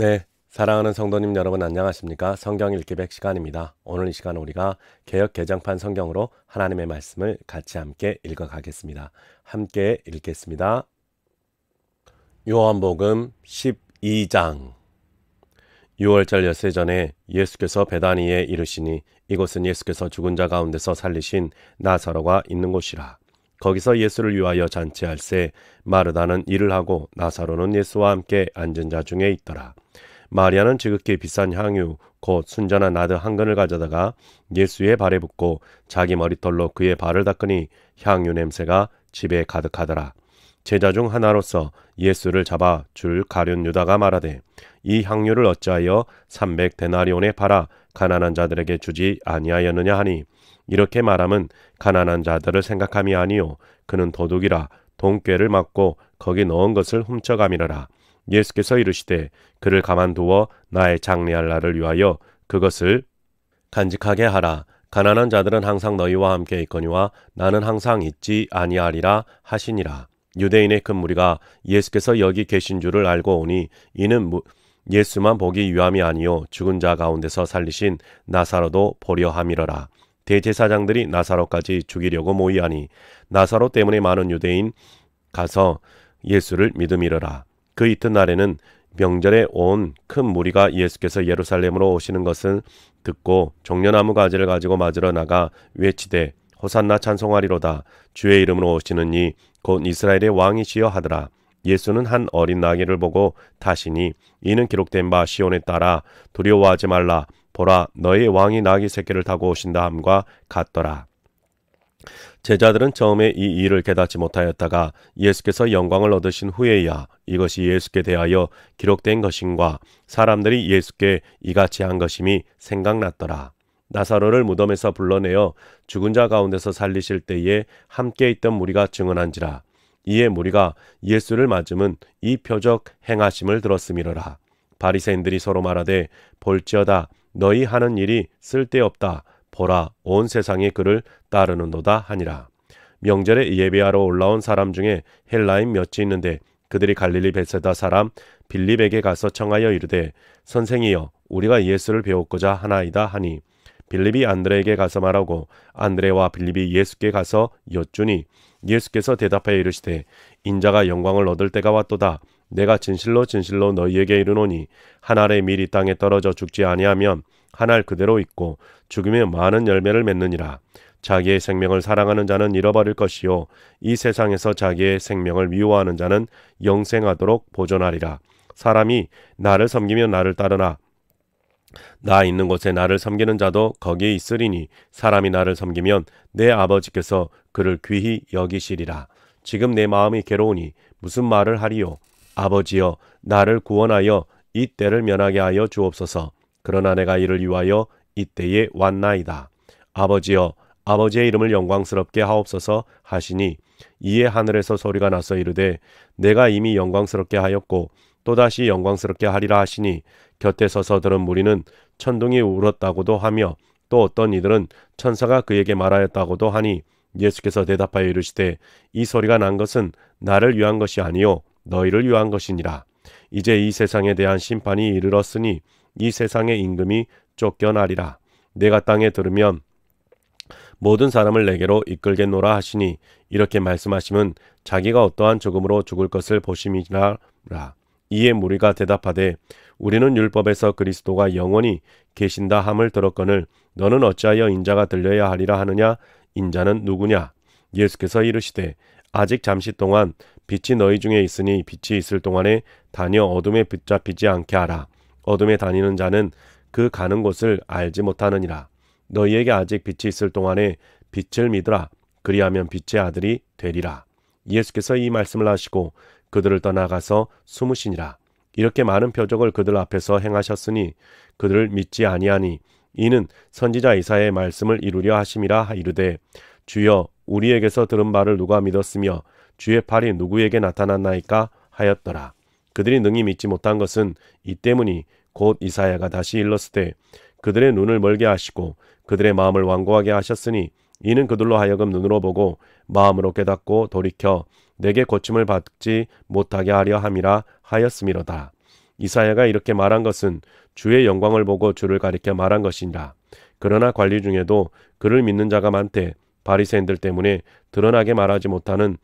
네, 사랑하는 성도님 여러분 안녕하십니까? 성경 읽기 100시간입니다. 오늘 이 시간 우리가 개역 개정판 성경으로 하나님의 말씀을 같이 함께 읽어가겠습니다. 함께 읽겠습니다. 요한복음 12장. 6월절 엿새 전에 예수께서 베다니에 이르시니 이곳은 예수께서 죽은 자 가운데서 살리신 나사로가 있는 곳이라. 거기서 예수를 위하여 잔치할새 마르다는 일을 하고 나사로는 예수와 함께 앉은 자 중에 있더라. 마리아는 지극히 비싼 향유 곧 순전한 나드 한 근을 가져다가 예수의 발에 붓고 자기 머리털로 그의 발을 닦으니 향유 냄새가 집에 가득하더라. 제자 중 하나로서 예수를 잡아 줄 가룟 유다가 말하되 이 향유를 어찌하여 300데나리온에 팔아 가난한 자들에게 주지 아니하였느냐 하니 이렇게 말함은 가난한 자들을 생각함이 아니요 그는 도둑이라 돈꾀를 맞고 거기 넣은 것을 훔쳐가미러라. 예수께서 이르시되 그를 가만두어 나의 장례할 날을 위하여 그것을 간직하게 하라. 가난한 자들은 항상 너희와 함께 있거니와 나는 항상 있지 아니하리라 하시니라. 유대인의 큰 무리가 예수께서 여기 계신 줄을 알고 오니 이는 예수만 보기 위함이 아니요 죽은 자 가운데서 살리신 나사로도 보려 함이러라. 대제사장들이 나사로까지 죽이려고 모이하니 나사로 때문에 많은 유대인 가서 예수를 믿음이러라. 그 이튿날에는 명절에 온 큰 무리가 예수께서 예루살렘으로 오시는 것을 듣고 종려나무 가지를 가지고 맞으러 나가 외치되 호산나 찬송하리로다. 주의 이름으로 오시는 이 곧 이스라엘의 왕이시여 하더라. 예수는 한 어린 나귀를 보고 타시니 이는 기록된 바 시온에 따라 두려워하지 말라. 보라 너의 왕이 나귀 새끼를 타고 오신다 함과 같더라. 제자들은 처음에 이 일을 깨닫지 못하였다가 예수께서 영광을 얻으신 후에야 이것이 예수께 대하여 기록된 것인과 사람들이 예수께 이같이 한 것임이 생각났더라. 나사로를 무덤에서 불러내어 죽은 자 가운데서 살리실 때에 함께 있던 무리가 증언한지라. 이에 무리가 예수를 맞음은 이 표적 행하심을 들었음이러라. 바리새인들이 서로 말하되 볼지어다 너희 하는 일이 쓸데없다. 보라 온 세상이 그를 따르는도다 하니라. 명절에 예배하러 올라온 사람 중에 헬라인 몇이 있는데 그들이 갈릴리 베세다 사람 빌립에게 가서 청하여 이르되 선생이여 우리가 예수를 배웠고자 하나이다 하니 빌립이 안드레에게 가서 말하고 안드레와 빌립이 예수께 가서 여쭈니 예수께서 대답하여 이르시되 인자가 영광을 얻을 때가 왔도다. 내가 진실로 진실로 너희에게 이르노니 한 알의 밀이 땅에 떨어져 죽지 아니하면 한 알 그대로 있고 죽으면 많은 열매를 맺느니라. 자기의 생명을 사랑하는 자는 잃어버릴 것이요 이 세상에서 자기의 생명을 미워하는 자는 영생하도록 보존하리라. 사람이 나를 섬기면 나를 따르나 나 있는 곳에 나를 섬기는 자도 거기에 있으리니 사람이 나를 섬기면 내 아버지께서 그를 귀히 여기시리라. 지금 내 마음이 괴로우니 무슨 말을 하리요. 아버지여 나를 구원하여 이 때를 면하게 하여 주옵소서. 그러나 내가 이를 위하여 이때에 왔나이다. 아버지여 아버지의 이름을 영광스럽게 하옵소서 하시니 이에 하늘에서 소리가 나서 이르되 내가 이미 영광스럽게 하였고 또다시 영광스럽게 하리라 하시니 곁에 서서 들은 무리는 천둥이 울었다고도 하며 또 어떤 이들은 천사가 그에게 말하였다고도 하니 예수께서 대답하여 이르시되 이 소리가 난 것은 나를 위한 것이 아니요 너희를 위한 것이니라. 이제 이 세상에 대한 심판이 이르렀으니 이 세상의 임금이 쫓겨나리라. 내가 땅에 들으면 모든 사람을 내게로 이끌겠노라 하시니 이렇게 말씀하시면 자기가 어떠한 죽음으로 죽을 것을 보심이라. 이에 무리가 대답하되 우리는 율법에서 그리스도가 영원히 계신다 함을 들었거늘 너는 어찌하여 인자가 들려야 하리라 하느냐. 인자는 누구냐. 예수께서 이르시되 아직 잠시 동안 빛이 너희 중에 있으니 빛이 있을 동안에 다녀 어둠에 붙잡히지 않게 하라. 어둠에 다니는 자는 그 가는 곳을 알지 못하느니라. 너희에게 아직 빛이 있을 동안에 빛을 믿으라. 그리하면 빛의 아들이 되리라. 예수께서 이 말씀을 하시고 그들을 떠나가서 숨으시니라. 이렇게 많은 표적을 그들 앞에서 행하셨으니 그들을 믿지 아니하니 이는 선지자 이사야의 말씀을 이루려 하심이라 이르되 주여 우리에게서 들은 바를 누가 믿었으며 주의 팔이 누구에게 나타났나이까 하였더라. 그들이 능히 믿지 못한 것은 이 때문이 곧 이사야가 다시 일렀으되 그들의 눈을 멀게 하시고 그들의 마음을 완고하게 하셨으니 이는 그들로 하여금 눈으로 보고 마음으로 깨닫고 돌이켜 내게 고침을 받지 못하게 하려 함이라 하였음이로다. 이사야가 이렇게 말한 것은 주의 영광을 보고 주를 가리켜 말한 것이니라. 그러나 관리 중에도 그를 믿는 자가 많되 바리새인들 때문에 드러나게 말하지 못하는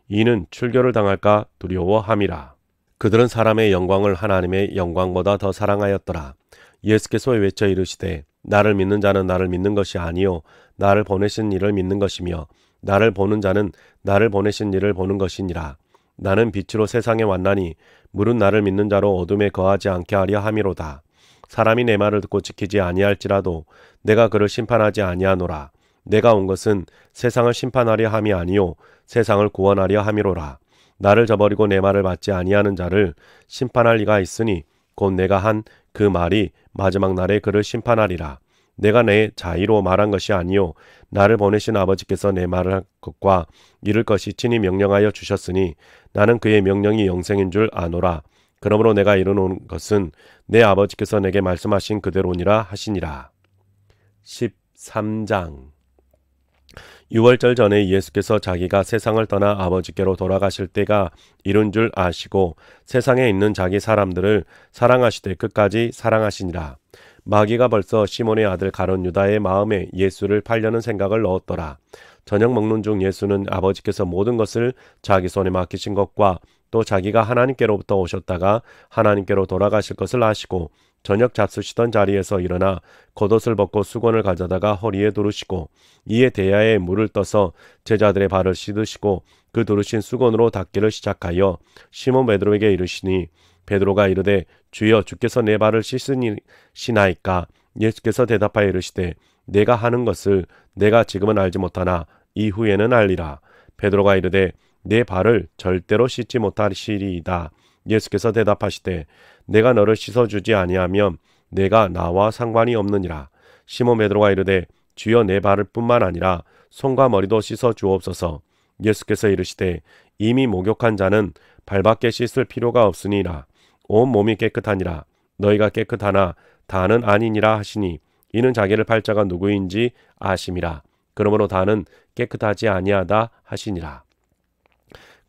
이는 출교를 당할까 두려워함이라. 그들은 사람의 영광을 하나님의 영광보다 더 사랑하였더라. 예수께서 외쳐 이르시되 나를 믿는 자는 나를 믿는 것이 아니요 나를 보내신 이를 믿는 것이며 나를 보는 자는 나를 보내신 이를 보는 것이니라. 나는 빛으로 세상에 왔나니 물은 나를 믿는 자로 어둠에 거하지 않게 하려 함이로다. 사람이 내 말을 듣고 지키지 아니할지라도 내가 그를 심판하지 아니하노라. 내가 온 것은 세상을 심판하려 함이 아니요 세상을 구원하려 함이로라. 나를 저버리고 내 말을 받지 아니하는 자를 심판할 리가 있으니 곧 내가 한 그 말이 마지막 날에 그를 심판하리라. 내가 내 자의로 말한 것이 아니요 나를 보내신 아버지께서 내 말을 할 것과 이룰 것이 친히 명령하여 주셨으니 나는 그의 명령이 영생인 줄 아노라. 그러므로 내가 이루는 것은 내 아버지께서 내게 말씀하신 그대로니라 하시니라. 13장. 유월절 전에 예수께서 자기가 세상을 떠나 아버지께로 돌아가실 때가 이른 줄 아시고 세상에 있는 자기 사람들을 사랑하시되 끝까지 사랑하시니라. 마귀가 벌써 시몬의 아들 가룟 유다의 마음에 예수를 팔려는 생각을 넣었더라. 저녁 먹는 중 예수는 아버지께서 모든 것을 자기 손에 맡기신 것과 또 자기가 하나님께로부터 오셨다가 하나님께로 돌아가실 것을 아시고 저녁 잡수시던 자리에서 일어나 겉옷을 벗고 수건을 가져다가 허리에 두르시고 이에 대야에 물을 떠서 제자들의 발을 씻으시고 그 두르신 수건으로 닦기를 시작하여 시몬 베드로에게 이르시니 베드로가 이르되 주여 주께서 내 발을 씻으시나이까. 예수께서 대답하여 이르시되 내가 하는 것을 내가 지금은 알지 못하나 이후에는 알리라. 베드로가 이르되 내 발을 절대로 씻지 못하시리이다. 예수께서 대답하시되 내가 너를 씻어주지 아니하면 내가 나와 상관이 없느니라. 시몬 베드로가 이르되 주여 내 발을 뿐만 아니라 손과 머리도 씻어 주옵소서. 예수께서 이르시되 이미 목욕한 자는 발밖에 씻을 필요가 없으니라. 온 몸이 깨끗하니라. 너희가 깨끗하나 다는 아니니라 하시니 이는 자기를 팔 자가 누구인지 아심이라. 그러므로 다는 깨끗하지 아니하다 하시니라.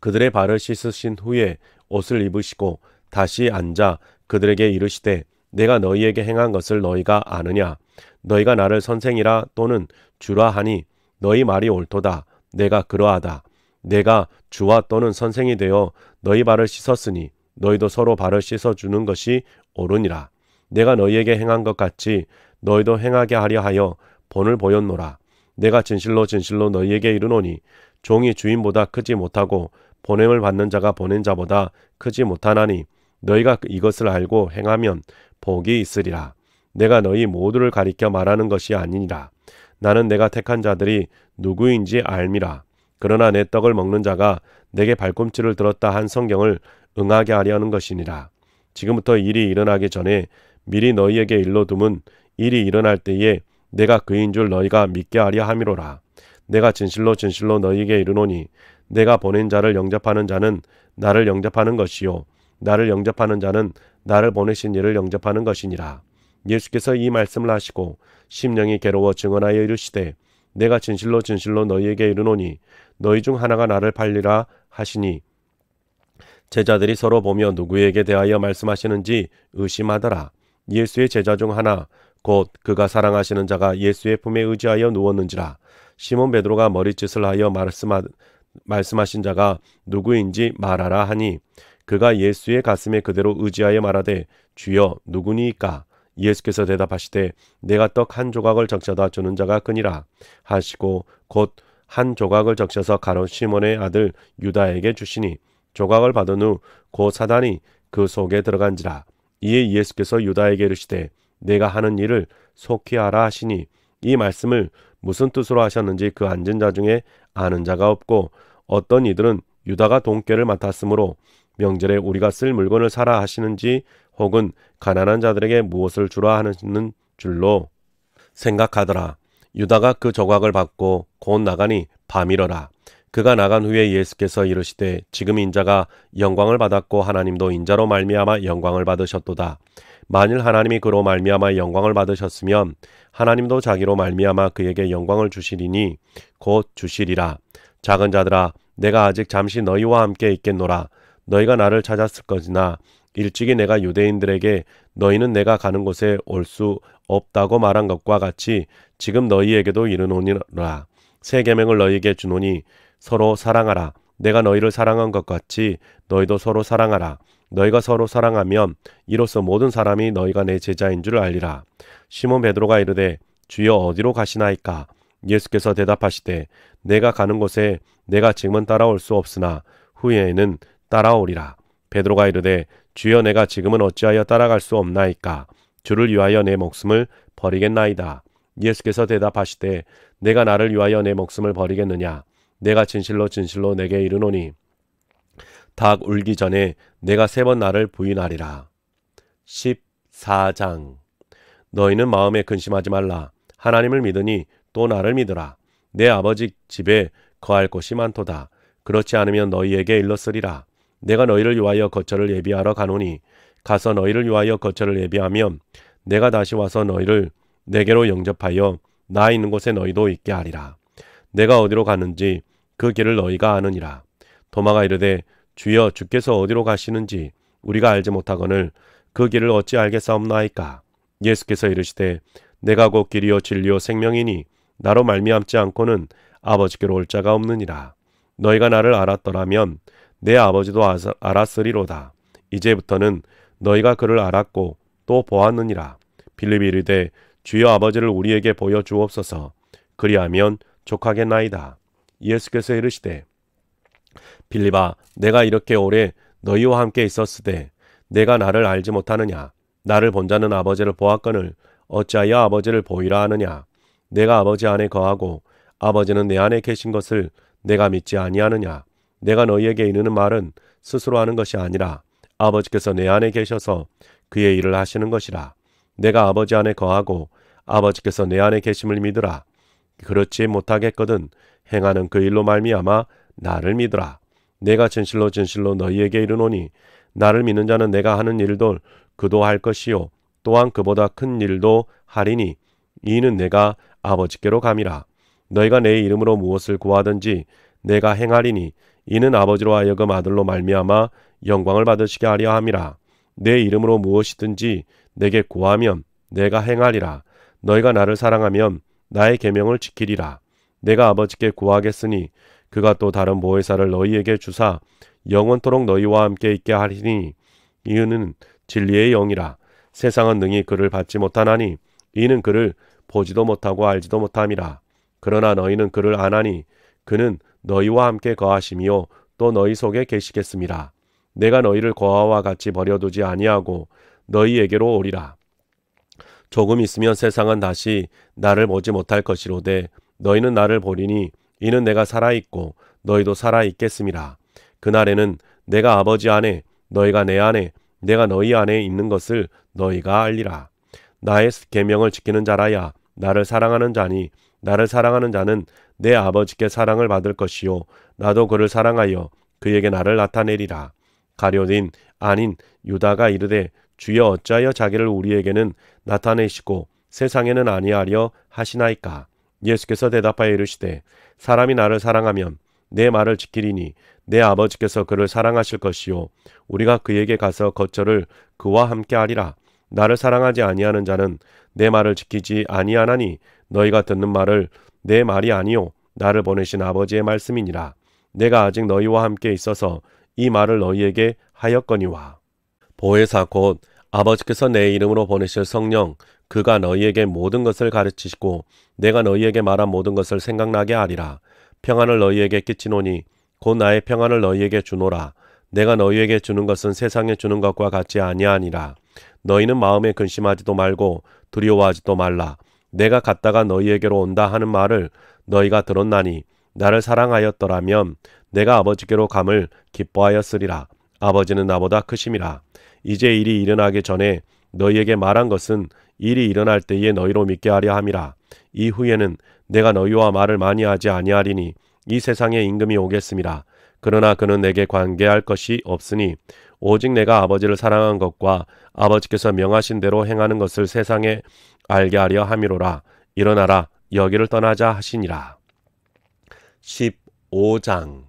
그들의 발을 씻으신 후에 옷을 입으시고 다시 앉아 그들에게 이르시되 내가 너희에게 행한 것을 너희가 아느냐. 너희가 나를 선생이라 또는 주라 하니 너희 말이 옳도다. 내가 그러하다. 내가 주와 또는 선생이 되어 너희 발을 씻었으니 너희도 서로 발을 씻어주는 것이 옳으니라. 내가 너희에게 행한 것 같이 너희도 행하게 하려 하여 본을 보였노라. 내가 진실로 진실로 너희에게 이르노니 종이 주인보다 크지 못하고 보냄을 받는 자가 보낸 자보다 크지 못하나니 너희가 이것을 알고 행하면 복이 있으리라. 내가 너희 모두를 가리켜 말하는 것이 아니니라. 나는 내가 택한 자들이 누구인지 알미라. 그러나 내 떡을 먹는 자가 내게 발꿈치를 들었다 한 성경을 응하게 하려는 것이니라. 지금부터 일이 일어나기 전에 미리 너희에게 일러둠은 일이 일어날 때에 내가 그인 줄 너희가 믿게 하려 함이로라. 내가 진실로 진실로 너희에게 이르노니 내가 보낸 자를 영접하는 자는 나를 영접하는 것이요 나를 영접하는 자는 나를 보내신 이를 영접하는 것이니라. 예수께서 이 말씀을 하시고 심령이 괴로워 증언하여 이르시되 내가 진실로 진실로 너희에게 이르노니 너희 중 하나가 나를 팔리라 하시니 제자들이 서로 보며 누구에게 대하여 말씀하시는지 의심하더라. 예수의 제자 중 하나 곧 그가 사랑하시는 자가 예수의 품에 의지하여 누웠는지라. 시몬 베드로가 머리짓을 하여 말씀하신 자가 누구인지 말하라 하니 그가 예수의 가슴에 그대로 의지하여 말하되 주여 누구니이까. 예수께서 대답하시되 내가 떡 한 조각을 적셔다 주는 자가 그니라 하시고 곧 한 조각을 적셔서 가룟 시몬의 아들 유다에게 주시니 조각을 받은 후 곧 사단이 그 속에 들어간지라. 이에 예수께서 유다에게 이르시되 내가 하는 일을 속히 하라 하시니 이 말씀을 무슨 뜻으로 하셨는지 그 앉은 자 중에 아는 자가 없고 어떤 이들은 유다가 돈꾀를 맡았으므로 명절에 우리가 쓸 물건을 사라 하시는지 혹은 가난한 자들에게 무엇을 주라 하는 줄로 생각하더라. 유다가 그 조각을 받고 곧 나가니 밤이러라. 그가 나간 후에 예수께서 이르시되 지금 인자가 영광을 받았고 하나님도 인자로 말미암아 영광을 받으셨도다. 만일 하나님이 그로 말미암아 영광을 받으셨으면 하나님도 자기로 말미암아 그에게 영광을 주시리니 곧 주시리라. 작은 자들아 내가 아직 잠시 너희와 함께 있겠노라. 너희가 나를 찾았을 것이나 일찍이 내가 유대인들에게 너희는 내가 가는 곳에 올 수 없다고 말한 것과 같이 지금 너희에게도 이르노니라. 새 계명을 너희에게 주노니 서로 사랑하라. 내가 너희를 사랑한 것 같이 너희도 서로 사랑하라. 너희가 서로 사랑하면 이로써 모든 사람이 너희가 내 제자인 줄 알리라. 시몬 베드로가 이르되 주여 어디로 가시나이까? 예수께서 대답하시되 내가 가는 곳에 내가 지금은 따라올 수 없으나 후에는 따라오리라. 베드로가 이르되 주여 내가 지금은 어찌하여 따라갈 수 없나이까? 주를 위하여 내 목숨을 버리겠나이다. 예수께서 대답하시되 내가 나를 위하여 내 목숨을 버리겠느냐? 내가 진실로 진실로 내게 이르노니 닭 울기 전에 내가 3번 나를 부인하리라. 14장. 너희는 마음에 근심하지 말라. 하나님을 믿으니 또 나를 믿으라. 내 아버지 집에 거할 곳이 많도다. 그렇지 않으면 너희에게 일렀으리라. 내가 너희를 위하여 거처를 예비하러 가노니 가서 너희를 위하여 거처를 예비하면 내가 다시 와서 너희를 내게로 영접하여 나 있는 곳에 너희도 있게 하리라. 내가 어디로 가는지 그 길을 너희가 아느니라. 도마가 이르되 주여 주께서 어디로 가시는지 우리가 알지 못하거늘 그 길을 어찌 알겠사옵나이까? 예수께서 이르시되 내가 곧 길이요 진리요 생명이니 나로 말미암지 않고는 아버지께로 올 자가 없느니라. 너희가 나를 알았더라면 내 아버지도 알았으리로다. 이제부터는 너희가 그를 알았고 또 보았느니라. 빌립이 이르되 주여 아버지를 우리에게 보여주옵소서. 그리하면 족하겠나이다. 예수께서 이르시되 빌립아 내가 이렇게 오래 너희와 함께 있었으되 내가 나를 알지 못하느냐? 나를 본 자는 아버지를 보았거늘 어찌하여 아버지를 보이라 하느냐? 내가 아버지 안에 거하고 아버지는 내 안에 계신 것을 내가 믿지 아니하느냐? 내가 너희에게 이르는 말은 스스로 하는 것이 아니라 아버지께서 내 안에 계셔서 그의 일을 하시는 것이라. 내가 아버지 안에 거하고 아버지께서 내 안에 계심을 믿으라. 그렇지 못하겠거든 행하는 그 일로 말미암아 나를 믿으라. 내가 진실로 진실로 너희에게 이르노니 나를 믿는 자는 내가 하는 일도 그도 할 것이요 또한 그보다 큰 일도 하리니 이는 내가 아버지께로 감이라. 너희가 내 이름으로 무엇을 구하든지 내가 행하리니 이는 아버지로 하여금 아들로 말미암아 영광을 받으시게 하려 함이라. 내 이름으로 무엇이든지 내게 구하면 내가 행하리라. 너희가 나를 사랑하면 나의 계명을 지키리라. 내가 아버지께 구하겠으니 그가 또 다른 보혜사를 너희에게 주사 영원토록 너희와 함께 있게 하리니 이는 진리의 영이라. 세상은 능히 그를 받지 못하나니 이는 그를 보지도 못하고 알지도 못함이라. 그러나 너희는 그를 아나니 그는 너희와 함께 거하시며 또 너희 속에 계시겠습니다. 내가 너희를 고아와 같이 버려두지 아니하고 너희에게로 오리라. 조금 있으면 세상은 다시 나를 보지 못할 것이로되 너희는 나를 보리니 이는 내가 살아있고 너희도 살아있겠음이라. 그날에는 내가 아버지 안에 너희가 내 안에 내가 너희 안에 있는 것을 너희가 알리라. 나의 계명을 지키는 자라야 나를 사랑하는 자니 나를 사랑하는 자는 내 아버지께 사랑을 받을 것이요 나도 그를 사랑하여 그에게 나를 나타내리라. 가룟인 아닌 유다가 이르되 주여 어찌하여 자기를 우리에게는 나타내시고 세상에는 아니하려 하시나이까? 예수께서 대답하여 이르시되 사람이 나를 사랑하면 내 말을 지키리니 내 아버지께서 그를 사랑하실 것이요 우리가 그에게 가서 거처를 그와 함께 하리라. 나를 사랑하지 아니하는 자는 내 말을 지키지 아니하나니 너희가 듣는 말을 내 말이 아니요 나를 보내신 아버지의 말씀이니라. 내가 아직 너희와 함께 있어서 이 말을 너희에게 하였거니와 보혜사 곧 아버지께서 내 이름으로 보내실 성령 그가 너희에게 모든 것을 가르치시고 내가 너희에게 말한 모든 것을 생각나게 하리라. 평안을 너희에게 끼치노니 곧 나의 평안을 너희에게 주노라. 내가 너희에게 주는 것은 세상에 주는 것과 같지 아니하니라. 너희는 마음에 근심하지도 말고 두려워하지도 말라. 내가 갔다가 너희에게로 온다 하는 말을 너희가 들었나니 나를 사랑하였더라면 내가 아버지께로 감을 기뻐하였으리라. 아버지는 나보다 크심이라. 이제 일이 일어나기 전에 너희에게 말한 것은 일이 일어날 때에 너희로 믿게 하려 함이라. 이후에는 내가 너희와 말을 많이 하지 아니하리니 이 세상에 임금이 오겠음이라. 그러나 그는 내게 관계할 것이 없으니 오직 내가 아버지를 사랑한 것과 아버지께서 명하신 대로 행하는 것을 세상에 알게 하려 함이로라. 일어나라 여기를 떠나자 하시니라. 15장.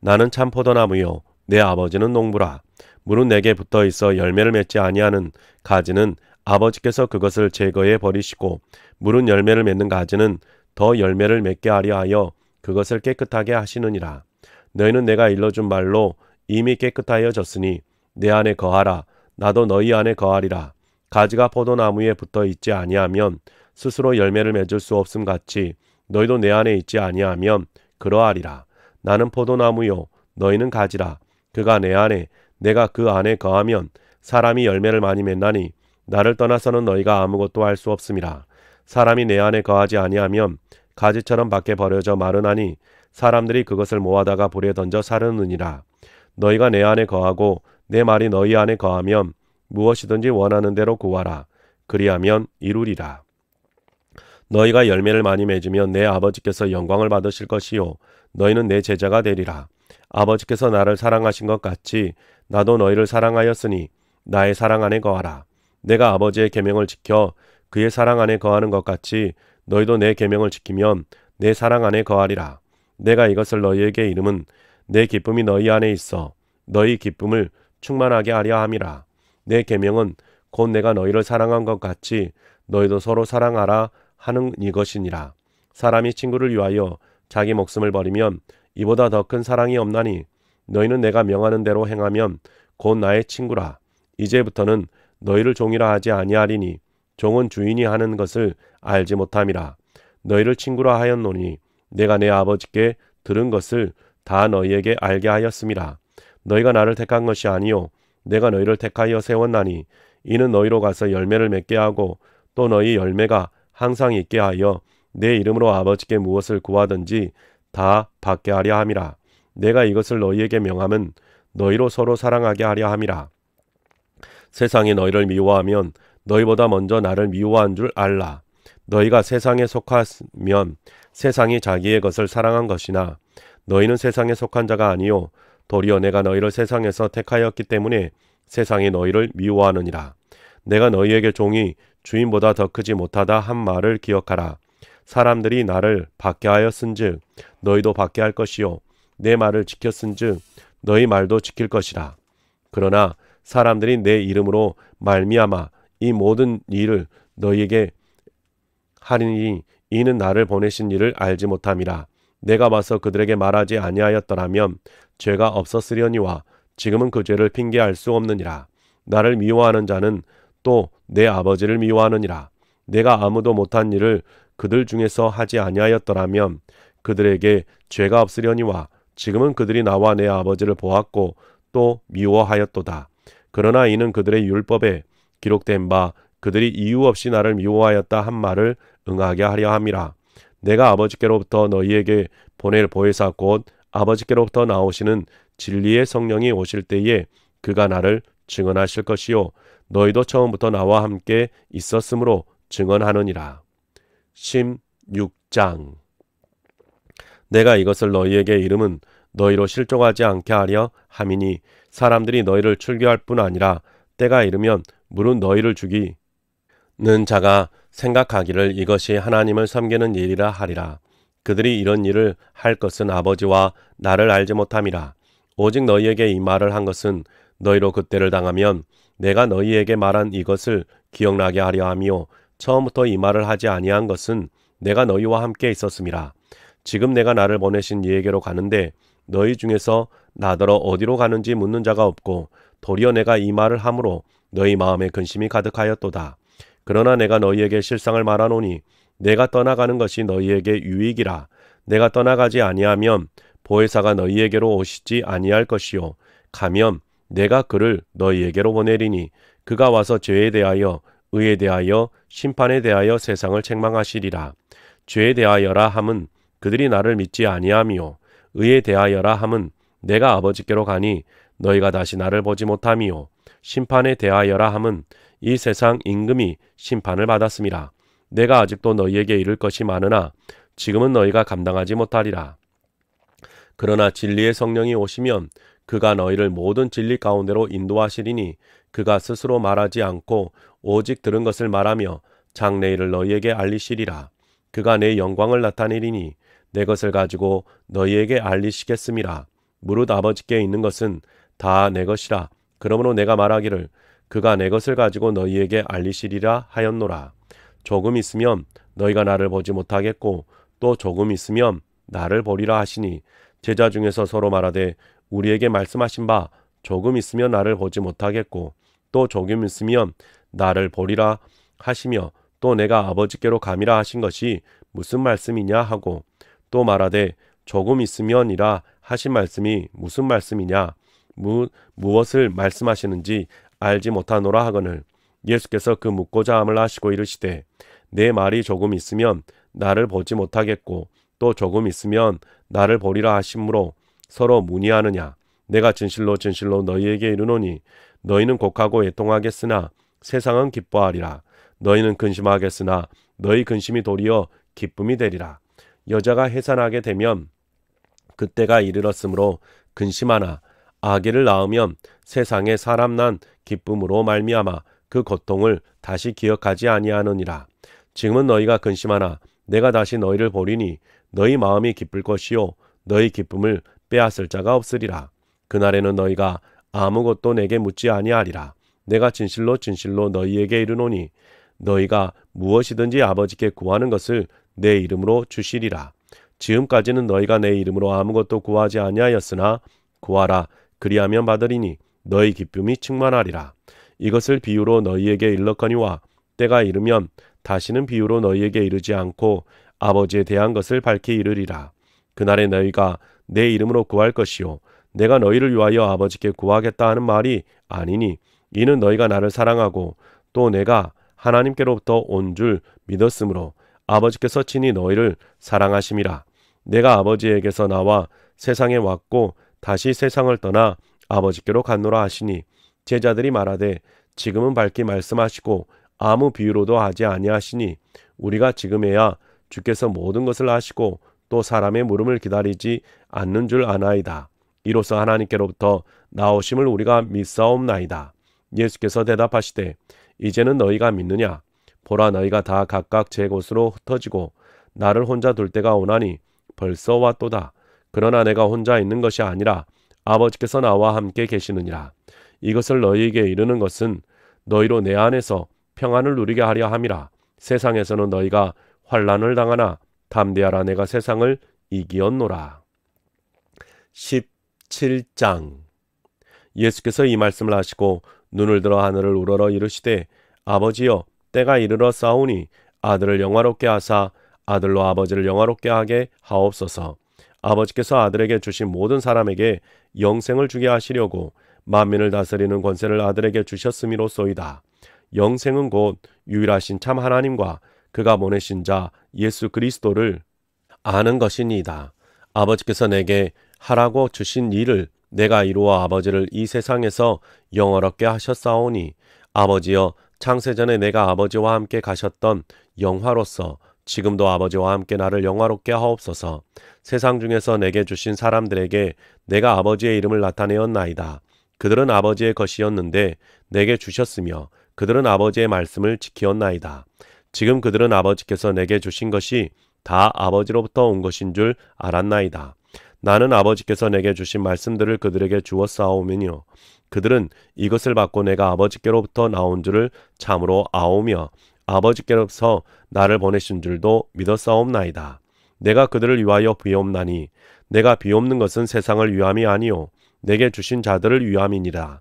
나는 참 포도나무요 내 아버지는 농부라. 물은 내게 붙어 있어 열매를 맺지 아니하는 가지는 아버지께서 그것을 제거해 버리시고 물은 열매를 맺는 가지는 더 열매를 맺게 하려 하여 그것을 깨끗하게 하시느니라. 너희는 내가 일러준 말로 이미 깨끗하여졌으니 내 안에 거하라. 나도 너희 안에 거하리라. 가지가 포도나무에 붙어 있지 아니하면 스스로 열매를 맺을 수 없음 같이 너희도 내 안에 있지 아니하면 그러하리라. 나는 포도나무요 너희는 가지라. 그가 내 안에 내가 그 안에 거하면 사람이 열매를 많이 맺나니 나를 떠나서는 너희가 아무것도 할 수 없음이라. 사람이 내 안에 거하지 아니하면 가지처럼 밖에 버려져 마르나니 사람들이 그것을 모아다가 불에 던져 사르느니라. 너희가 내 안에 거하고 내 말이 너희 안에 거하면 무엇이든지 원하는 대로 구하라. 그리하면 이루리라. 너희가 열매를 많이 맺으면 내 아버지께서 영광을 받으실 것이요 너희는 내 제자가 되리라. 아버지께서 나를 사랑하신 것 같이 나도 너희를 사랑하였으니 나의 사랑 안에 거하라. 내가 아버지의 계명을 지켜 그의 사랑 안에 거하는 것 같이 너희도 내 계명을 지키면 내 사랑 안에 거하리라. 내가 이것을 너희에게 이름은 내 기쁨이 너희 안에 있어 너희 기쁨을 충만하게 하려 함이라. 내 계명은 곧 내가 너희를 사랑한 것 같이 너희도 서로 사랑하라 하는 이것이니라. 사람이 친구를 위하여 자기 목숨을 버리면 이보다 더 큰 사랑이 없나니 너희는 내가 명하는 대로 행하면 곧 나의 친구라. 이제부터는 너희를 종이라 하지 아니하리니 종은 주인이 하는 것을 알지 못함이라. 너희를 친구라 하였노니 내가 내 아버지께 들은 것을 다 너희에게 알게 하였음이라. 너희가 나를 택한 것이 아니요 내가 너희를 택하여 세웠나니 이는 너희로 가서 열매를 맺게 하고 또 너희 열매가 항상 있게 하여 내 이름으로 아버지께 무엇을 구하든지 다 받게 하려 함이라. 내가 이것을 너희에게 명함은 너희로 서로 사랑하게 하려 함이라. 세상이 너희를 미워하면 너희보다 먼저 나를 미워한 줄 알라. 너희가 세상에 속하면 세상이 자기의 것을 사랑한 것이나 너희는 세상에 속한 자가 아니요 도리어 내가 너희를 세상에서 택하였기 때문에 세상이 너희를 미워하느니라. 내가 너희에게 종이 주인보다 더 크지 못하다 한 말을 기억하라. 사람들이 나를 받게 하였은즉 너희도 받게 할 것이요 내 말을 지켰은즉 너희 말도 지킬 것이라. 그러나 사람들이 내 이름으로 말미암아 이 모든 일을 너희에게 하리니 이는 나를 보내신 이를 알지 못함이라. 내가 와서 그들에게 말하지 아니하였더라면 죄가 없었으려니와 지금은 그 죄를 핑계할 수 없느니라. 나를 미워하는 자는 또 내 아버지를 미워하느니라. 내가 아무도 못한 일을 그들 중에서 하지 아니하였더라면 그들에게 죄가 없으려니와 지금은 그들이 나와 내 아버지를 보았고 또 미워하였도다. 그러나 이는 그들의 율법에 기록된 바 그들이 이유 없이 나를 미워하였다 한 말을 응하게 하려 함이라. 내가 아버지께로부터 너희에게 보낼 보혜사 곧 아버지께로부터 나오시는 진리의 성령이 오실 때에 그가 나를 증언하실 것이요 너희도 처음부터 나와 함께 있었으므로 증언하느니라. 16장. 내가 이것을 너희에게 이름은 너희로 실족하지 않게 하려 함이니 사람들이 너희를 출교할 뿐 아니라 때가 이르면 물은 너희를 죽이는 자가 생각하기를 이것이 하나님을 섬기는 일이라 하리라. 그들이 이런 일을 할 것은 아버지와 나를 알지 못함이라. 오직 너희에게 이 말을 한 것은 너희로 그때를 당하면 내가 너희에게 말한 이것을 기억나게 하려 함이요 처음부터 이 말을 하지 아니한 것은 내가 너희와 함께 있었음이라. 지금 내가 나를 보내신 이에게로 가는데 너희 중에서 나더러 어디로 가는지 묻는 자가 없고 도리어 내가 이 말을 함으로 너희 마음에 근심이 가득하였도다. 그러나 내가 너희에게 실상을 말하노니 내가 떠나가는 것이 너희에게 유익이라. 내가 떠나가지 아니하면 보혜사가 너희에게로 오시지 아니할 것이요 가면 내가 그를 너희에게로 보내리니 그가 와서 죄에 대하여 의에 대하여 심판에 대하여 세상을 책망하시리라. 죄에 대하여라 함은 그들이 나를 믿지 아니함이요 의에 대하여라 함은 내가 아버지께로 가니 너희가 다시 나를 보지 못함이요 심판에 대하여라 함은 이 세상 임금이 심판을 받았음이라. 내가 아직도 너희에게 이를 것이 많으나 지금은 너희가 감당하지 못하리라. 그러나 진리의 성령이 오시면 그가 너희를 모든 진리 가운데로 인도하시리니 그가 스스로 말하지 않고 오직 들은 것을 말하며 장래일을 너희에게 알리시리라. 그가 내 영광을 나타내리니 내 것을 가지고 너희에게 알리시겠음이라. 무릇 아버지께 있는 것은 다 내 것이라. 그러므로 내가 말하기를 그가 내 것을 가지고 너희에게 알리시리라 하였노라. 조금 있으면 너희가 나를 보지 못하겠고 또 조금 있으면 나를 보리라 하시니 제자 중에서 서로 말하되 우리에게 말씀하신 바 조금 있으면 나를 보지 못하겠고 또 조금 있으면 나를 보리라 하시며 또 내가 아버지께로 감이라 하신 것이 무슨 말씀이냐 하고 또 말하되 조금 있으면이라 하신 말씀이 무슨 말씀이냐 무엇을 말씀하시는지 알지 못하노라 하거늘 예수께서 그 묻고자 함을 아시고 이르시되 내 말이 조금 있으면 나를 보지 못하겠고 또 조금 있으면 나를 보리라 하심으로 서로 문의하느냐. 내가 진실로 진실로 너희에게 이르노니 너희는 곡하고 애통하겠으나 세상은 기뻐하리라. 너희는 근심하겠으나 너희 근심이 도리어 기쁨이 되리라. 여자가 해산하게 되면 그때가 이르렀으므로 근심하나 아기를 낳으면 세상에 사람 난 기쁨으로 말미암아 그 고통을 다시 기억하지 아니하느니라. 지금은 너희가 근심하나 내가 다시 너희를 보리니 너희 마음이 기쁠 것이요 너희 기쁨을 빼앗을 자가 없으리라. 그날에는 너희가 아무것도 내게 묻지 아니하리라. 내가 진실로 진실로 너희에게 이르노니 너희가 무엇이든지 아버지께 구하는 것을 내 이름으로 주시리라. 지금까지는 너희가 내 이름으로 아무것도 구하지 아니하였으나 구하라 그리하면 받으리니 너희 기쁨이 충만하리라. 이것을 비유로 너희에게 일렀거니와 때가 이르면 다시는 비유로 너희에게 이르지 않고 아버지에 대한 것을 밝히 이르리라. 그날에 너희가 내 이름으로 구할 것이요 내가 너희를 위하여 아버지께 구하겠다 하는 말이 아니니 이는 너희가 나를 사랑하고 또 내가 하나님께로부터 온 줄 믿었으므로 아버지께서 친히 너희를 사랑하심이라. 내가 아버지에게서 나와 세상에 왔고 다시 세상을 떠나 아버지께로 갔노라 하시니 제자들이 말하되 지금은 밝히 말씀하시고 아무 비유로도 하지 아니하시니 우리가 지금에야 주께서 모든 것을 아시고 또 사람의 물음을 기다리지 않는 줄 아나이다. 이로써 하나님께로부터 나오심을 우리가 믿사옵나이다. 예수께서 대답하시되 이제는 너희가 믿느냐? 보라 너희가 다 각각 제 곳으로 흩어지고 나를 혼자 둘 때가 오나니 벌써 왔도다. 그러나 내가 혼자 있는 것이 아니라 아버지께서 나와 함께 계시느니라. 이것을 너희에게 이르는 것은 너희로 내 안에서 평안을 누리게 하려 함이라. 세상에서는 너희가 환난을 당하나 담대하라 내가 세상을 이기었노라. 17장. 예수께서 이 말씀을 하시고 눈을 들어 하늘을 우러러 이르시되 아버지여 때가 이르러 싸우니 아들을 영화롭게 하사 아들로 아버지를 영화롭게 하게 하옵소서. 아버지께서 아들에게 주신 모든 사람에게 영생을 주게 하시려고 만민을 다스리는 권세를 아들에게 주셨음이로소이다. 영생은 곧 유일하신 참 하나님과 그가 보내신 자 예수 그리스도를 아는 것이니이다. 아버지께서 내게 하라고 주신 일을 내가 이루어 아버지를 이 세상에서 영화롭게 하셨사오니 아버지여 창세전에 내가 아버지와 함께 가셨던 영화로서 지금도 아버지와 함께 나를 영화롭게 하옵소서. 세상 중에서 내게 주신 사람들에게 내가 아버지의 이름을 나타내었나이다. 그들은 아버지의 것이었는데 내게 주셨으며 그들은 아버지의 말씀을 지키었나이다. 지금 그들은 아버지께서 내게 주신 것이 다 아버지로부터 온 것인 줄 알았나이다. 나는 아버지께서 내게 주신 말씀들을 그들에게 주었사오면요 그들은 이것을 받고 내가 아버지께로부터 나온 줄을 참으로 아오며 아버지께로서 나를 보내신 줄도 믿었사옵나이다. 내가 그들을 위하여 비옵나니 내가 비옵는 것은 세상을 위함이 아니요 내게 주신 자들을 위함이니라.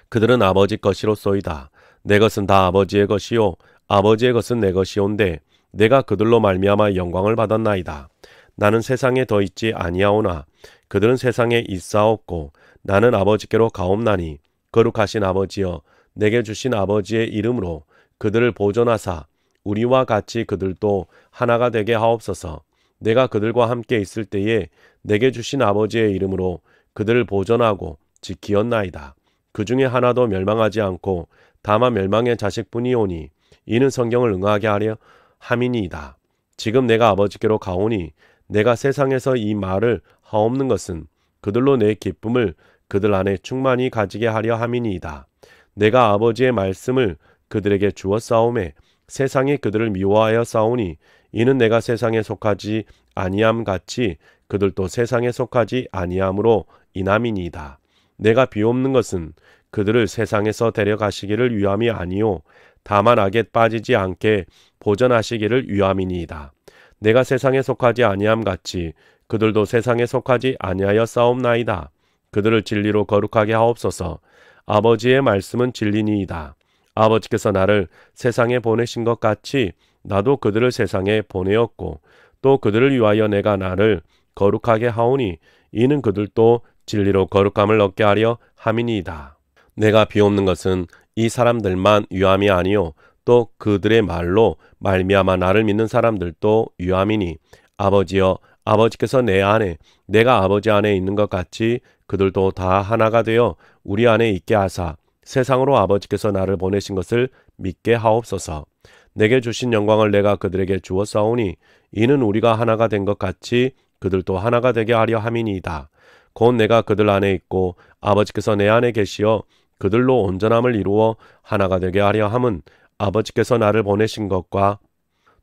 그들은 아버지 것이로소이다. 내 것은 다 아버지의 것이요 아버지의 것은 내 것이온데 내가 그들로 말미암아 영광을 받았나이다. 나는 세상에 더 있지 아니하오나 그들은 세상에 있사옵고 나는 아버지께로 가옵나니 거룩하신 아버지여 내게 주신 아버지의 이름으로 그들을 보존하사 우리와 같이 그들도 하나가 되게 하옵소서. 내가 그들과 함께 있을 때에 내게 주신 아버지의 이름으로 그들을 보존하고 지키었나이다. 그 중에 하나도 멸망하지 않고 다만 멸망의 자식뿐이오니 이는 성경을 응하게 하려 함이니이다. 지금 내가 아버지께로 가오니 내가 세상에서 이 말을 하옵는 것은 그들로 내 기쁨을 그들 안에 충만히 가지게 하려 함이니이다. 내가 아버지의 말씀을 그들에게 주었사오매 세상이 그들을 미워하여 싸우니 이는 내가 세상에 속하지 아니함 같이 그들도 세상에 속하지 아니함으로 인함이니이다. 내가 비옵는 것은 그들을 세상에서 데려가시기를 위함이 아니요 다만 악에 빠지지 않게 보전하시기를 위함이니이다. 내가 세상에 속하지 아니함 같이 그들도 세상에 속하지 아니하여 싸움나이다. 그들을 진리로 거룩하게 하옵소서. 아버지의 말씀은 진리니이다. 아버지께서 나를 세상에 보내신 것 같이 나도 그들을 세상에 보내었고 또 그들을 위하여 내가 나를 거룩하게 하오니 이는 그들도 진리로 거룩함을 얻게 하려 함이니이다. 내가 비옵는 것은 이 사람들만 위함이 아니요 또 그들의 말로 말미암아 나를 믿는 사람들도 위함이니 아버지여 아버지께서 내 안에 내가 아버지 안에 있는 것 같이 그들도 다 하나가 되어 우리 안에 있게 하사 세상으로 아버지께서 나를 보내신 것을 믿게 하옵소서. 내게 주신 영광을 내가 그들에게 주었사오니 이는 우리가 하나가 된 것 같이 그들도 하나가 되게 하려 함이니이다. 곧 내가 그들 안에 있고 아버지께서 내 안에 계시어 그들로 온전함을 이루어 하나가 되게 하려 함은 아버지께서 나를 보내신 것과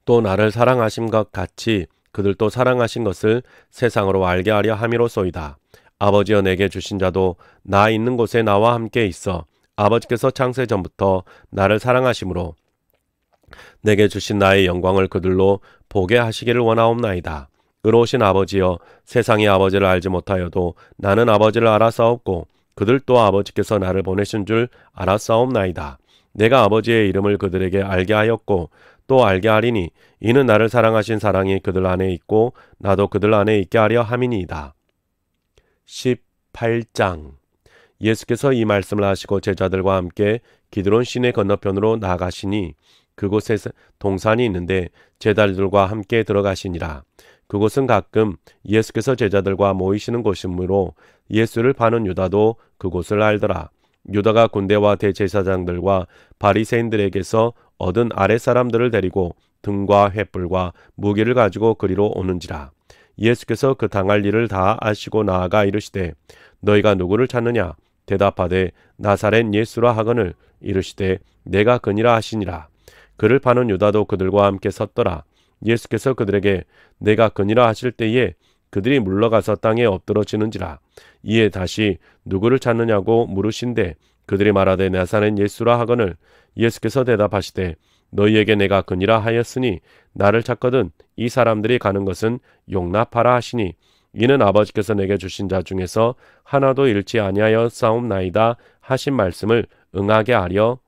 또 나를 사랑하신 것 같이 그들도 사랑하신 것을 세상으로 알게 하려 함이로소이다. 아버지여 내게 주신 자도 나 있는 곳에 나와 함께 있어 아버지께서 창세 전부터 나를 사랑하심으로 내게 주신 나의 영광을 그들로 보게 하시기를 원하옵나이다. 의로우신 아버지여 세상이 아버지를 알지 못하여도 나는 아버지를 알아싸옵고 그들도 아버지께서 나를 보내신 줄 알아싸옵나이다. 내가 아버지의 이름을 그들에게 알게 하였고 또 알게 하리니 이는 나를 사랑하신 사랑이 그들 안에 있고 나도 그들 안에 있게 하려 함이니이다. 18장 예수께서 이 말씀을 하시고 제자들과 함께 기드론 시내 건너편으로 나가시니 그곳에 동산이 있는데 제자들과 함께 들어가시니라. 그곳은 가끔 예수께서 제자들과 모이시는 곳이므로 예수를 파는 유다도 그곳을 알더라. 유다가 군대와 대제사장들과 바리새인들에게서 얻은 아랫사람들을 데리고 등과 횃불과 무기를 가지고 그리로 오는지라. 예수께서 그 당할 일을 다 아시고 나아가 이르시되 너희가 누구를 찾느냐? 대답하되 나사렛 예수라 하거늘 이르시되 내가 그니라 하시니라. 그를 파는 유다도 그들과 함께 섰더라. 예수께서 그들에게 내가 그니라 하실 때에 그들이 물러가서 땅에 엎드러지는지라. 이에 다시 누구를 찾느냐고 물으신대 그들이 말하되 나사렛 예수라 하거늘 예수께서 대답하시되 너희에게 내가 그니라 하였으니 나를 찾거든 이 사람들이 가는 것은 용납하라 하시니 이는 아버지께서 내게 주신 자 중에서 하나도 잃지 아니하여 싸움나이다 하신 말씀을 응하게 하려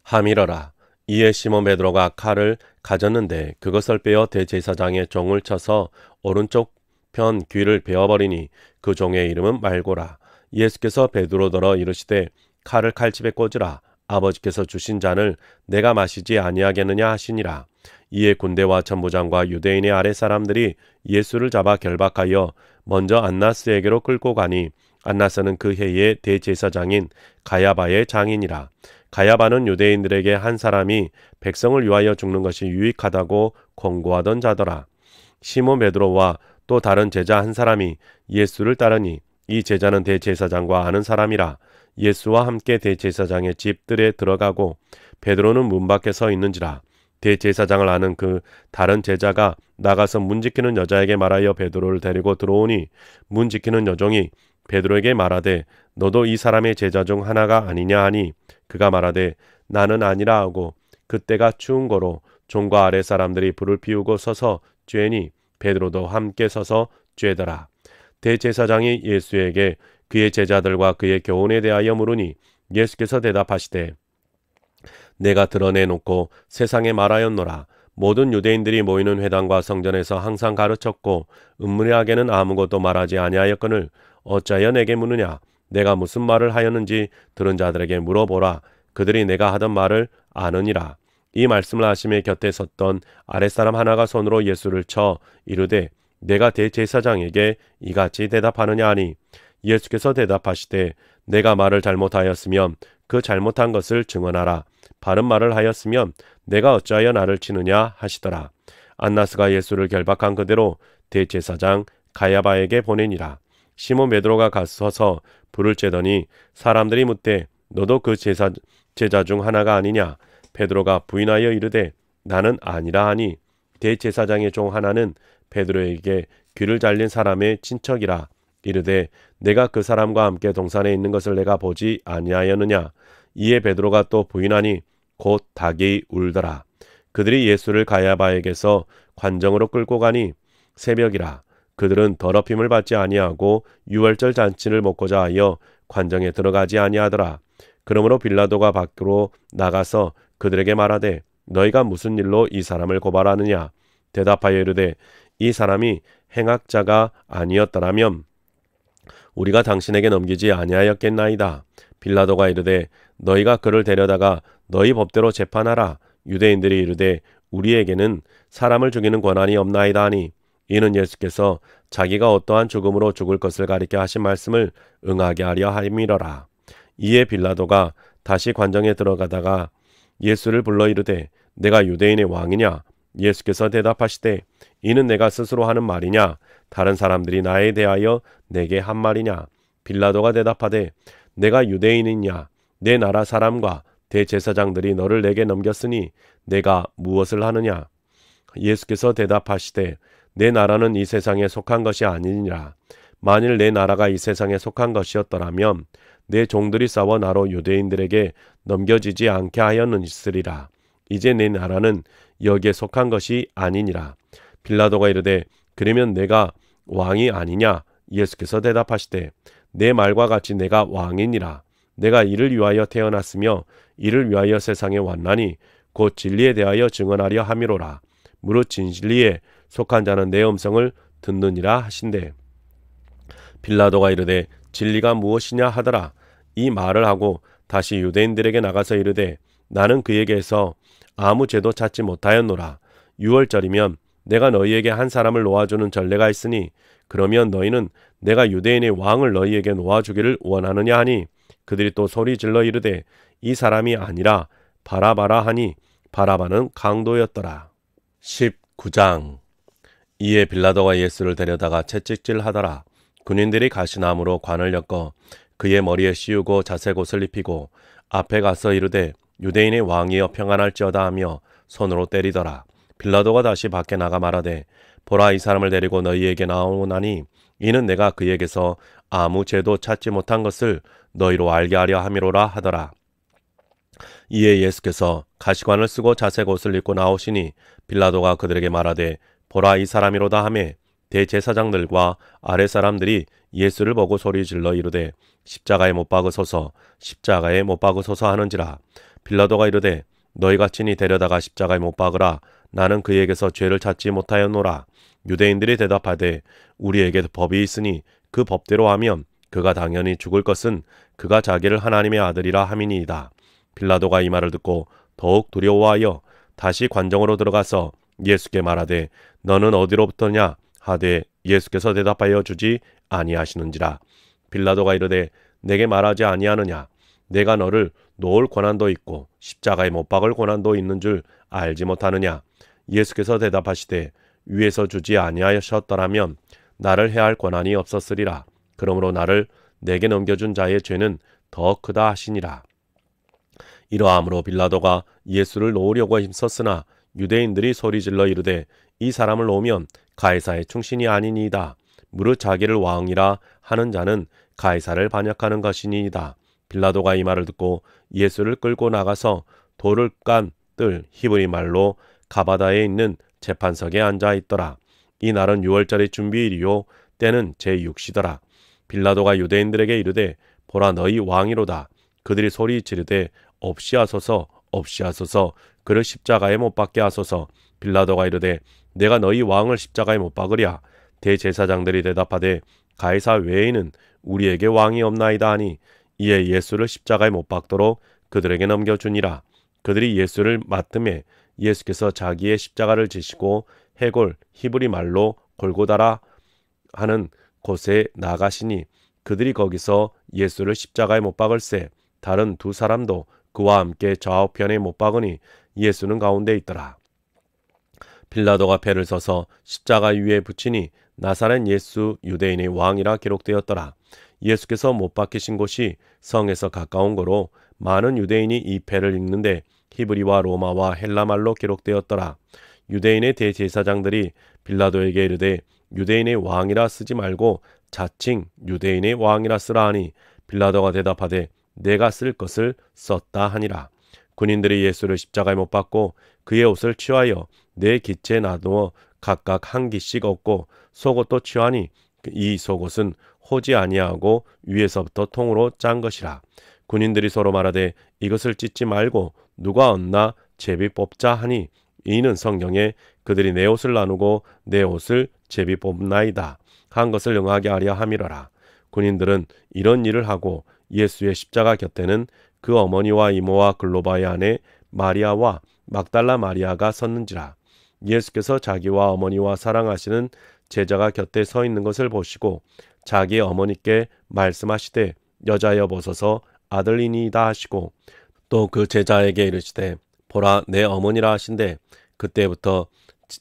함이러라. 이에 시몬 베드로가 칼을 가졌는데 그것을 빼어 대제사장의 종을 쳐서 오른쪽 편 귀를 베어버리니 그 종의 이름은 말고라. 예수께서 베드로더러 이르시되 칼을 칼집에 꽂으라. 아버지께서 주신 잔을 내가 마시지 아니하겠느냐 하시니라. 이에 군대와 천부장과 유대인의 아랫사람들이 예수를 잡아 결박하여 먼저 안나스에게로 끌고 가니 안나스는 그 해의 대제사장인 가야바의 장인이라. 가야바는 유대인들에게 한 사람이 백성을 위하여 죽는 것이 유익하다고 권고하던 자더라. 시몬 베드로와 또 다른 제자 한 사람이 예수를 따르니 이 제자는 대제사장과 아는 사람이라. 예수와 함께 대제사장의 집들에 들어가고 베드로는 문 밖에 서 있는지라. 대제사장을 아는 그 다른 제자가 나가서 문 지키는 여자에게 말하여 베드로를 데리고 들어오니 문 지키는 여종이 베드로에게 말하되 너도 이 사람의 제자 중 하나가 아니냐 하니 그가 말하되 나는 아니라 하고 그때가 추운 거로 종과 아래 사람들이 불을 피우고 서서 쬐니 베드로도 함께 서서 쬐더라. 대제사장이 예수에게 그의 제자들과 그의 교훈에 대하여 물으니 예수께서 대답하시되 내가 드러내놓고 세상에 말하였노라. 모든 유대인들이 모이는 회당과 성전에서 항상 가르쳤고 은밀하게는 아무것도 말하지 아니하였거늘 어찌하여 내게 묻느냐? 내가 무슨 말을 하였는지 들은 자들에게 물어보라. 그들이 내가 하던 말을 아느니라. 이 말씀을 하심에 곁에 섰던 아랫사람 하나가 손으로 예수를 쳐 이르되 내가 대제사장에게 이같이 대답하느냐 하니 예수께서 대답하시되 내가 말을 잘못하였으면 그 잘못한 것을 증언하라. 바른 말을 하였으면 내가 어찌하여 나를 치느냐 하시더라. 안나스가 예수를 결박한 그대로 대제사장 가야바에게 보내니라. 시몬 베드로가 가서서 불을 쬐더니 사람들이 묻되 너도 그 제자 중 하나가 아니냐? 베드로가 부인하여 이르되 나는 아니라 하니 대제사장의 종 하나는 베드로에게 귀를 잘린 사람의 친척이라. 이르되 내가 그 사람과 함께 동산에 있는 것을 내가 보지 아니하였느냐. 이에 베드로가 또 부인하니 곧 닭이 울더라. 그들이 예수를 가야바에게서 관정으로 끌고 가니 새벽이라. 그들은 더럽힘을 받지 아니하고 유월절 잔치를 먹고자 하여 관정에 들어가지 아니하더라. 그러므로 빌라도가 밖으로 나가서 그들에게 말하되 너희가 무슨 일로 이 사람을 고발하느냐. 대답하여 이르되 이 사람이 행악자가 아니었더라면 우리가 당신에게 넘기지 아니하였겠나이다. 빌라도가 이르되 너희가 그를 데려다가 너희 법대로 재판하라. 유대인들이 이르되 우리에게는 사람을 죽이는 권한이 없나이다 하니 이는 예수께서 자기가 어떠한 죽음으로 죽을 것을 가리켜 하신 말씀을 응하게 하려 함이러라. 이에 빌라도가 다시 관정에 들어가다가 예수를 불러 이르되 내가 유대인의 왕이냐. 예수께서 대답하시되 이는 내가 스스로 하는 말이냐. 다른 사람들이 나에 대하여 내게 한 말이냐. 빌라도가 대답하되 내가 유대인이냐. 내 나라 사람과 대제사장들이 너를 내게 넘겼으니 내가 무엇을 하느냐. 예수께서 대답하시되 내 나라는 이 세상에 속한 것이 아니니라. 만일 내 나라가 이 세상에 속한 것이었더라면 내 종들이 싸워 나로 유대인들에게 넘겨지지 않게 하였느니라. 이제 내 나라는 여기에 속한 것이 아니니라. 빌라도가 이르되 그러면 내가 왕이 아니냐. 예수께서 대답하시되 내 말과 같이 내가 왕이니라. 내가 이를 위하여 태어났으며 이를 위하여 세상에 왔나니 곧 진리에 대하여 증언하려 함이로라. 무릇 진리에 속한 자는 내 음성을 듣느니라 하신대. 빌라도가 이르되 진리가 무엇이냐 하더라. 이 말을 하고 다시 유대인들에게 나가서 이르되 나는 그에게서 아무 죄도 찾지 못하였노라. 유월절이면 내가 너희에게 한 사람을 놓아주는 전례가 있으니 그러면 너희는 내가 유대인의 왕을 너희에게 놓아주기를 원하느냐 하니 그들이 또 소리 질러 이르되 이 사람이 아니라 바라바라 하니 바라바는 강도였더라. 19장. 이에 빌라도가 예수를 데려다가 채찍질하더라. 군인들이 가시나무로 관을 엮어 그의 머리에 씌우고 자색 옷을 입히고 앞에 가서 이르되 유대인의 왕이여 평안할지어다 하며 손으로 때리더라. 빌라도가 다시 밖에 나가 말하되 보라 이 사람을 데리고 너희에게 나오나니 이는 내가 그에게서 아무 죄도 찾지 못한 것을 너희로 알게 하려 함이로라 하더라. 이에 예수께서 가시관을 쓰고 자색 옷을 입고 나오시니 빌라도가 그들에게 말하되 보라 이 사람이로다 하매 대제사장들과 아랫 사람들이 예수를 보고 소리질러 이르되 십자가에 못 박으소서 십자가에 못 박으소서 하는지라. 빌라도가 이르되 너희가 친히 데려다가 십자가에 못 박으라. 나는 그에게서 죄를 찾지 못하였노라. 유대인들이 대답하되 우리에게 법이 있으니 그 법대로 하면 그가 당연히 죽을 것은 그가 자기를 하나님의 아들이라 함이니이다. 빌라도가 이 말을 듣고 더욱 두려워하여 다시 관정으로 들어가서 예수께 말하되 너는 어디로부터냐 하되 예수께서 대답하여 주지 아니하시는지라. 빌라도가 이르되 내게 말하지 아니하느냐. 내가 너를 놓을 권한도 있고 십자가에 못 박을 권한도 있는 줄 알지 못하느냐. 예수께서 대답하시되 위에서 주지 아니하셨더라면 나를 해할 권한이 없었으리라. 그러므로 나를 내게 넘겨준 자의 죄는 더 크다 하시니라. 이러함으로 빌라도가 예수를 놓으려고 힘썼으나 유대인들이 소리질러 이르되 이 사람을 놓으면 가이사의 충신이 아니니이다. 무릇 자기를 왕이라 하는 자는 가이사를 반역하는 것이니이다. 빌라도가 이 말을 듣고 예수를 끌고 나가서 돌을 깐 뜰 히브리 말로 가바다에 있는 재판석에 앉아 있더라. 이 날은 유월절의 준비일이요 때는 제6시더라. 빌라도가 유대인들에게 이르되 보라 너희 왕이로다. 그들이 소리 지르되 없이 하소서 없이 하소서 그를 십자가에 못 박게 하소서. 빌라도가 이르되 내가 너희 왕을 십자가에 못 박으랴. 대제사장들이 대답하되 가이사 외에는 우리에게 왕이 없나이다 하니 이에 예수를 십자가에 못 박도록 그들에게 넘겨주니라. 그들이 예수를 맞음에 예수께서 자기의 십자가를 지시고 해골 히브리 말로 골고다라 하는 곳에 나가시니 그들이 거기서 예수를 십자가에 못 박을새 다른 두 사람도 그와 함께 좌우편에 못 박으니 예수는 가운데 있더라. 빌라도가 패를 서서 십자가 위에 붙이니 나사렛 예수 유대인의 왕이라 기록되었더라. 예수께서 못 박히신 곳이 성에서 가까운 거로 많은 유대인이 이 패를 읽는데 히브리와 로마와 헬라말로 기록되었더라. 유대인의 대제사장들이 빌라도에게 이르되 유대인의 왕이라 쓰지 말고 자칭 유대인의 왕이라 쓰라 하니 빌라도가 대답하되 내가 쓸 것을 썼다 하니라. 군인들이 예수를 십자가에 못 박고 그의 옷을 취하여 네 기체에 나누어 각각 한 기씩 얻고 속옷도 취하니 이 속옷은 호지 아니하고 위에서부터 통으로 짠 것이라. 군인들이 서로 말하되 이것을 찢지 말고 누가 얻나 제비 뽑자 하니 이는 성경에 그들이 내 옷을 나누고 내 옷을 제비 뽑나이다 한 것을 응하게 하려 함이러라. 군인들은 이런 일을 하고 예수의 십자가 곁에는 그 어머니와 이모와 글로바의 아내 마리아와 막달라 마리아가 섰는지라. 예수께서 자기와 어머니와 사랑하시는 제자가 곁에 서 있는 것을 보시고 자기 어머니께 말씀하시되 여자여 벗어서 아들이니이다 하시고 또 그 제자에게 이르시되 보라 내 어머니라 하신대 그때부터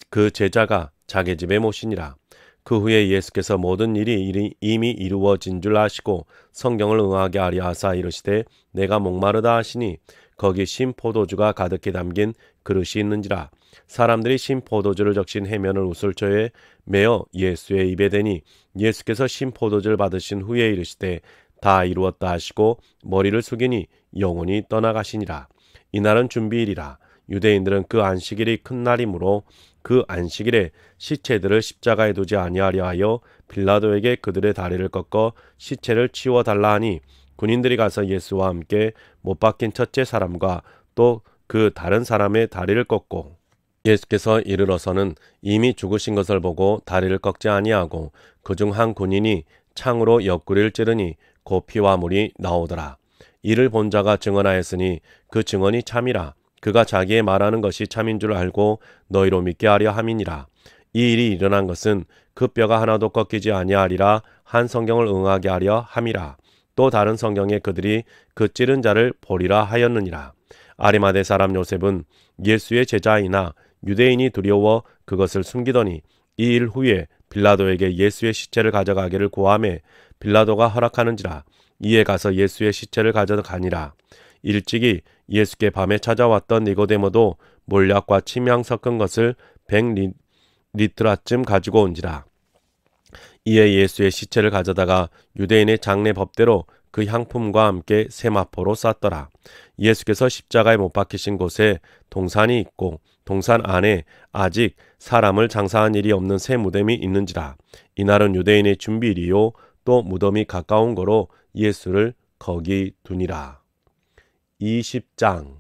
그 제자가 자기 집에 모시니라. 그 후에 예수께서 모든 일이 이미 이루어진 줄 아시고 성경을 응하게 하려 하사 이르시되 내가 목마르다 하시니 거기 신 포도주가 가득히 담긴 그릇이 있는지라. 사람들이 신 포도주를 적신 해면을 우슬초에 메어 예수의 입에 대니 예수께서 신 포도주를 받으신 후에 이르시되 다 이루었다 하시고 머리를 숙이니 영혼이 떠나가시니라. 이날은 준비일이라. 유대인들은 그 안식일이 큰 날이므로 그 안식일에 시체들을 십자가에 두지 아니하려 하여 빌라도에게 그들의 다리를 꺾어 시체를 치워달라 하니 군인들이 가서 예수와 함께 못 박힌 첫째 사람과 또 그 다른 사람의 다리를 꺾고 예수께서 이르러서는 이미 죽으신 것을 보고 다리를 꺾지 아니하고 그중 한 군인이 창으로 옆구리를 찌르니 곧 피와 물이 나오더라. 이를 본 자가 증언하였으니 그 증언이 참이라. 그가 자기의 말하는 것이 참인 줄 알고 너희로 믿게 하려 함이니라. 이 일이 일어난 것은 그 뼈가 하나도 꺾이지 아니하리라 한 성경을 응하게 하려 함이라. 또 다른 성경에 그들이 그 찌른 자를 보리라 하였느니라. 아리마대 사람 요셉은 예수의 제자이나 유대인이 두려워 그것을 숨기더니 이 일 후에 빌라도에게 예수의 시체를 가져가기를 구하매 빌라도가 허락하는지라. 이에 가서 예수의 시체를 가져가니라. 일찍이 예수께 밤에 찾아왔던 니고데모도 몰약과 침향 섞은 것을 100리트라쯤 가지고 온지라. 이에 예수의 시체를 가져다가 유대인의 장례 법대로 그 향품과 함께 세마포로 쌌더라. 예수께서 십자가에 못 박히신 곳에 동산이 있고 동산 안에 아직 사람을 장사한 일이 없는 새 무덤이 있는지라. 이날은 유대인의 준비일이요 또 무덤이 가까운 거로 예수를 거기 두니라. 20장.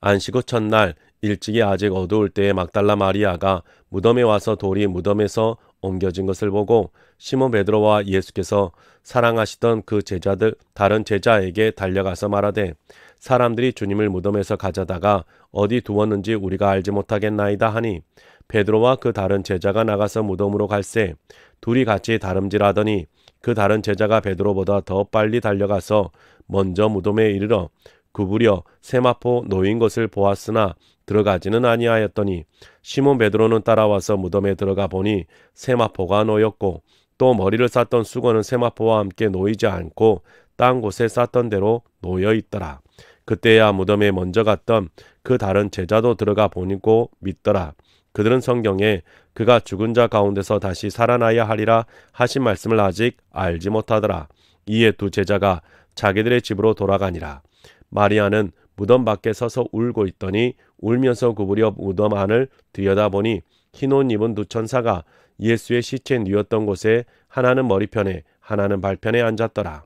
안식 후 첫날 일찍이 아직 어두울 때에 막달라 마리아가 무덤에 와서 돌이 무덤에서 옮겨진 것을 보고 시몬 베드로와 예수께서 사랑하시던 그 제자들 다른 제자에게 달려가서 말하되 사람들이 주님을 무덤에서 가져다가 어디 두었는지 우리가 알지 못하겠나이다 하니 베드로와 그 다른 제자가 나가서 무덤으로 갈새 둘이 같이 다름질하더니 그 다른 제자가 베드로보다 더 빨리 달려가서 먼저 무덤에 이르러 구부려 세마포 놓인 것을 보았으나 들어가지는 아니하였더니 시몬 베드로는 따라와서 무덤에 들어가 보니 세마포가 놓였고 또 머리를 쌌던 수건은 세마포와 함께 놓이지 않고 딴 곳에 쌌던 대로 놓여 있더라. 그때야 무덤에 먼저 갔던 그 다른 제자도 들어가 보니고 믿더라. 그들은 성경에 그가 죽은 자 가운데서 다시 살아나야 하리라 하신 말씀을 아직 알지 못하더라. 이에 두 제자가 자기들의 집으로 돌아가니라. 마리아는 무덤 밖에 서서 울고 있더니 울면서 구부려 무덤 안을 들여다보니 흰 옷 입은 두 천사가 예수의 시체 누웠던 곳에 하나는 머리편에 하나는 발편에 앉았더라.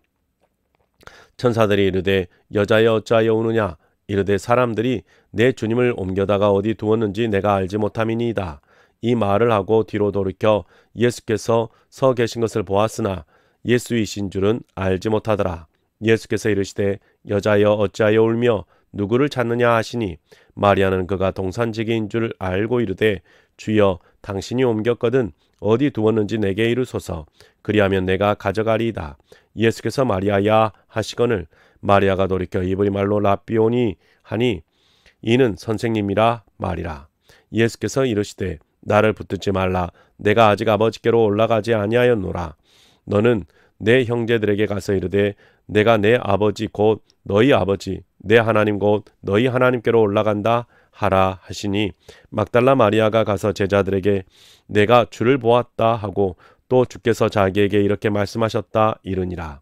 천사들이 이르되 여자여 어찌하여 우느냐. 이르되 사람들이 내 주님을 옮겨다가 어디 두었는지 내가 알지 못함이니이다. 이 말을 하고 뒤로 돌이켜 예수께서 서 계신 것을 보았으나 예수이신 줄은 알지 못하더라. 예수께서 이르시되 여자여 어찌하여 울며 누구를 찾느냐 하시니 마리아는 그가 동산지기인 줄 알고 이르되 주여 당신이 옮겼거든 어디 두었는지 내게 이르소서. 그리하면 내가 가져가리이다. 예수께서 마리아야 하시거늘 마리아가 돌이켜 이브리 말로 라비오니 하니 이는 선생님이라 말이라. 예수께서 이르시되 나를 붙들지 말라. 내가 아직 아버지께로 올라가지 아니하였노라. 너는 내 형제들에게 가서 이르되 내가 내 아버지 곧 너희 아버지 내 하나님 곧 너희 하나님께로 올라간다 하라 하시니 막달라 마리아가 가서 제자들에게 내가 주를 보았다 하고 또 주께서 자기에게 이렇게 말씀하셨다 이르니라.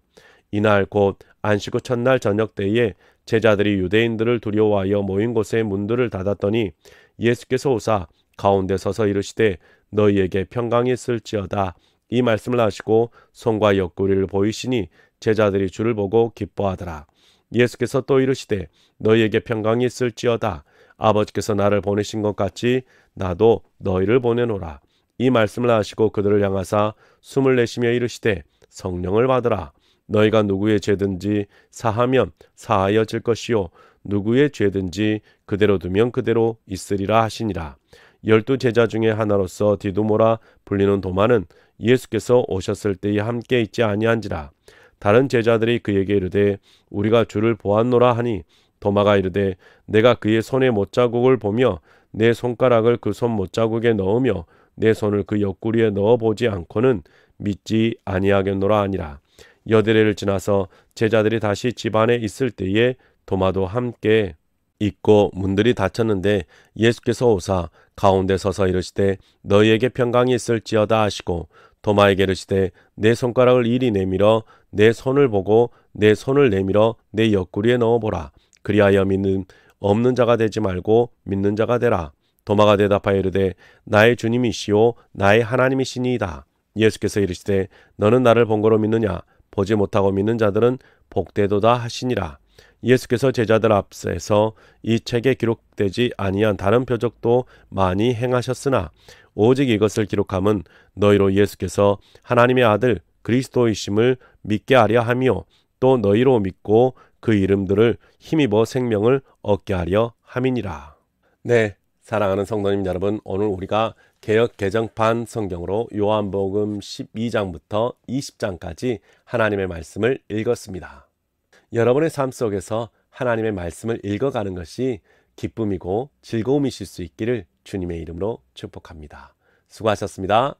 이날 곧 안식 후 첫날 저녁 때에 제자들이 유대인들을 두려워하여 모인 곳에 문들을 닫았더니 예수께서 오사 가운데 서서 이르시되 너희에게 평강이 있을지어다. 이 말씀을 하시고 손과 옆구리를 보이시니 제자들이 주를 보고 기뻐하더라. 예수께서 또 이르시되 너희에게 평강이 있을지어다. 아버지께서 나를 보내신 것 같이 나도 너희를 보내노라. 이 말씀을 하시고 그들을 향하사 숨을 내쉬며 이르시되 성령을 받으라. 너희가 누구의 죄든지 사하면 사하여질 것이요 누구의 죄든지 그대로 두면 그대로 있으리라 하시니라. 12 제자 중에 하나로서 디두모라 불리는 도마는 예수께서 오셨을 때에 함께 있지 아니한지라. 다른 제자들이 그에게 이르되 우리가 주를 보았노라 하니 도마가 이르되 내가 그의 손에 못자국을 보며 내 손가락을 그 손 못자국에 넣으며 내 손을 그 옆구리에 넣어보지 않고는 믿지 아니하겠노라 하니라. 여드레를 지나서 제자들이 다시 집 안에 있을 때에 도마도 함께 있고 문들이 닫혔는데 예수께서 오사 가운데 서서 이르시되 너희에게 평강이 있을지어다 하시고 도마에게 이르시되 내 손가락을 이리 내밀어 내 손을 보고 내 손을 내밀어 내 옆구리에 넣어보라. 그리하여 믿는 없는 자가 되지 말고 믿는 자가 되라. 도마가 대답하여 이르되 나의 주님이시오 나의 하나님이시니이다. 예수께서 이르시되 너는 나를 본 거로 믿느냐? 보지 못하고 믿는 자들은 복되도다 하시니라. 예수께서 제자들 앞에서 이 책에 기록되지 아니한 다른 표적도 많이 행하셨으나 오직 이것을 기록함은 너희로 예수께서 하나님의 아들 그리스도이심을 믿게 하려 함이요 또 너희로 믿고 그 이름들을 힘입어 생명을 얻게 하려 함이니라. 네, 사랑하는 성도님 여러분, 오늘 우리가 개역 개정판 성경으로 요한복음 12장부터 20장까지 하나님의 말씀을 읽었습니다. 여러분의 삶 속에서 하나님의 말씀을 읽어가는 것이 기쁨이고 즐거움이실 수 있기를 주님의 이름으로 축복합니다. 수고하셨습니다.